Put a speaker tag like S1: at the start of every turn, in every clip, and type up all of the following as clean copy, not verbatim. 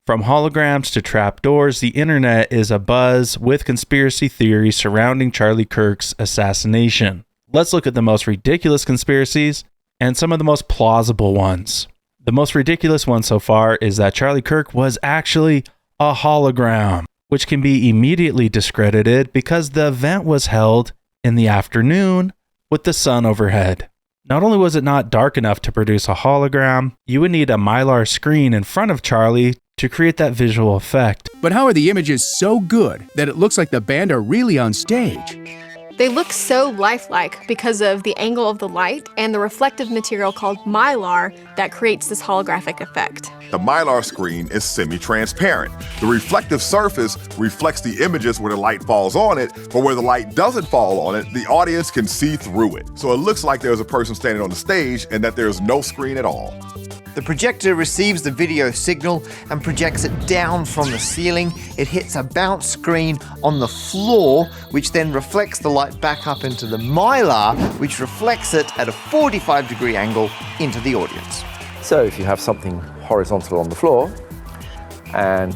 S1: From holograms to trapdoors, the internet is abuzz with conspiracy theories surrounding Charlie Kirk's assassination. Let's look at the most ridiculous conspiracies and some of the most plausible ones. The most ridiculous one so far is that Charlie Kirk was actually a hologram, which can be immediately discredited because the event was held in the afternoon with the sun overhead. Not only was it not dark enough to produce a hologram, you would need a mylar screen in front of Charlie to create that visual effect.
S2: But how are the images so good that it looks like the band are really on stage?
S3: They look so lifelike because of the angle of the light and the reflective material called mylar that creates this holographic effect.
S4: The mylar screen is semi-transparent. The reflective surface reflects the images where the light falls on it, but where the light doesn't fall on it, the audience can see through it. So it looks like there's a person standing on the stage and that there's no screen at all.
S5: The projector receives the video signal and projects it down from the ceiling. It hits a bounce screen on the floor, which then reflects the light back up into the mylar, which reflects it at a 45-degree angle into the audience.
S6: So if you have something horizontal on the floor and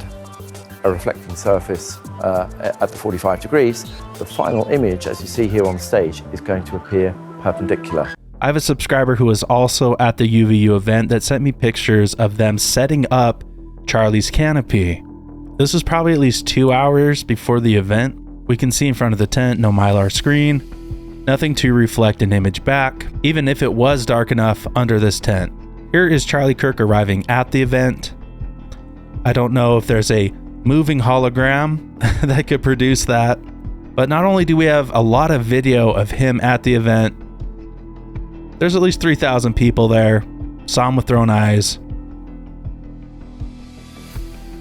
S6: a reflecting surface at the 45 degrees, the final image, as you see here on stage, is going to appear perpendicular.
S1: I have a subscriber who was also at the UVU event that sent me pictures of them setting up Charlie's canopy. This was probably at least 2 hours before the event. We can see in front of the tent, no mylar screen, nothing to reflect an image back, even if it was dark enough under this tent. Here is Charlie Kirk arriving at the event. I don't know if there's a moving hologram that could produce that, but not only do we have a lot of video of him at the event, there's at least 3,000 people there, some with their own eyes.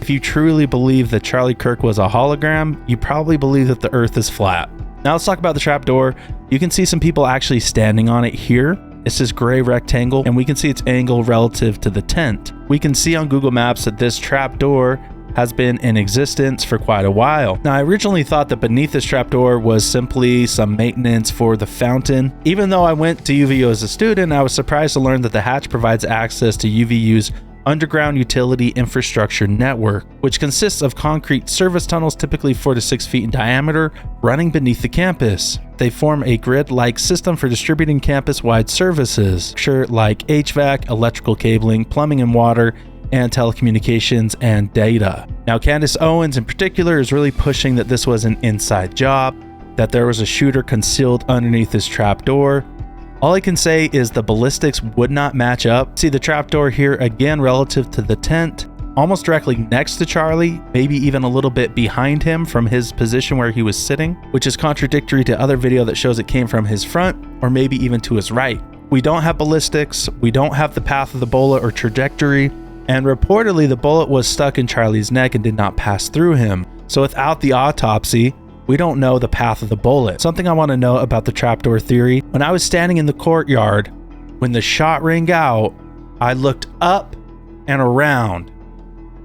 S1: If you truly believe that Charlie Kirk was a hologram, you probably believe that the earth is flat. Now let's talk about the trapdoor. You can see some people actually standing on it here. It's this gray rectangle, and we can see its angle relative to the tent. We can see on Google Maps that this trapdoor has been in existence for quite a while. Now, I originally thought that beneath this trapdoor was simply some maintenance for the fountain. Even though I went to UVU as a student, I was surprised to learn that the hatch provides access to UVU's underground utility infrastructure network, which consists of concrete service tunnels typically 4 to 6 feet in diameter running beneath the campus. They form a grid-like system for distributing campus-wide services, like HVAC, electrical cabling, plumbing and water, and telecommunications and data. Now, Candace Owens in particular is really pushing that this was an inside job, that there was a shooter concealed underneath this trapdoor. All I can say is the ballistics would not match up. See the trapdoor here again relative to the tent, almost directly next to Charlie, maybe even a little bit behind him from his position where he was sitting, which is contradictory to other video that shows it came from his front or maybe even to his right. We don't have ballistics, we don't have the path of the bullet or trajectory, and reportedly the bullet was stuck in Charlie's neck and did not pass through him. So without the autopsy, we don't know the path of the bullet. Something I want to know about the trapdoor theory, when I was standing in the courtyard, when the shot rang out, I looked up and around.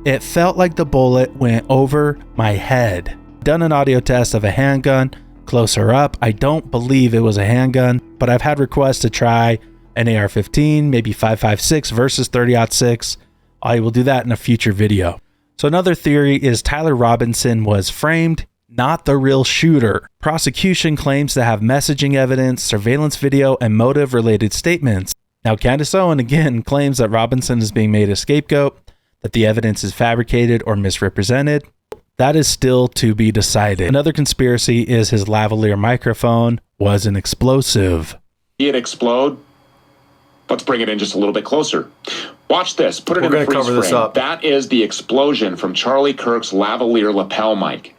S1: It felt like the bullet went over my head. Done an audio test of a handgun closer up. I don't believe it was a handgun, but I've had requests to try an AR-15, maybe 5.56 versus 30-06. I will do that in a future video. So another theory is Tyler Robinson was framed, not the real shooter. Prosecution claims to have messaging evidence, surveillance video, and motive-related statements. Now, Candace Owens again claims that Robinson is being made a scapegoat, that the evidence is fabricated or misrepresented. That is still to be decided. Another conspiracy is his lavalier microphone was an explosive.
S7: See it explode? Let's bring it in just a little bit closer. Watch this. Put it in the freeze frame. That is the explosion from Charlie Kirk's lavalier lapel mic.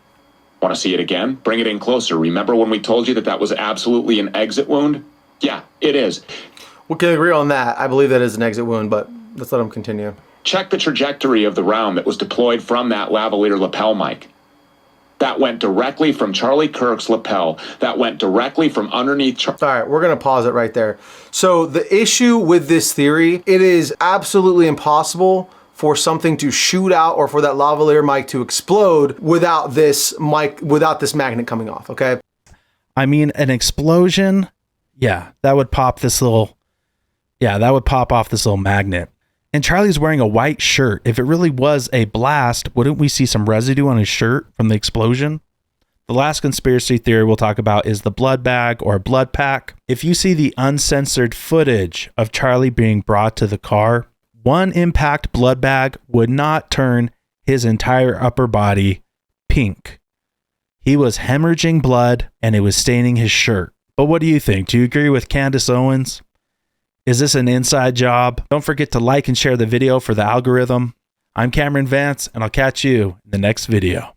S7: Want to see it again? Bring it in closer. Remember when we told you that that was absolutely an exit wound? Yeah, it is.
S8: We can agree on that. I believe that is an exit wound, but let's let him continue.
S7: Check the trajectory of the round that was deployed from that lavalier lapel mic. That went directly from Charlie Kirk's lapel. That went directly from underneath.
S8: All right, we're going to pause it right there. So the issue with this theory, it is absolutely impossible for something to shoot out or for that lavalier mic to explode without this mic, without this magnet coming off, okay?
S1: I mean, an explosion, yeah, that would pop this little, that would pop off this little magnet. And Charlie's wearing a white shirt. If it really was a blast, wouldn't we see some residue on his shirt from the explosion? The last conspiracy theory we'll talk about is the blood bag or blood pack. If you see the uncensored footage of Charlie being brought to the car, one impact blood bag would not turn his entire upper body pink. He was hemorrhaging blood and it was staining his shirt. But what do you think? Do you agree with Candace Owens? Is this an inside job? Don't forget to like and share the video for the algorithm. I'm Cameron Vance, and I'll catch you in the next video.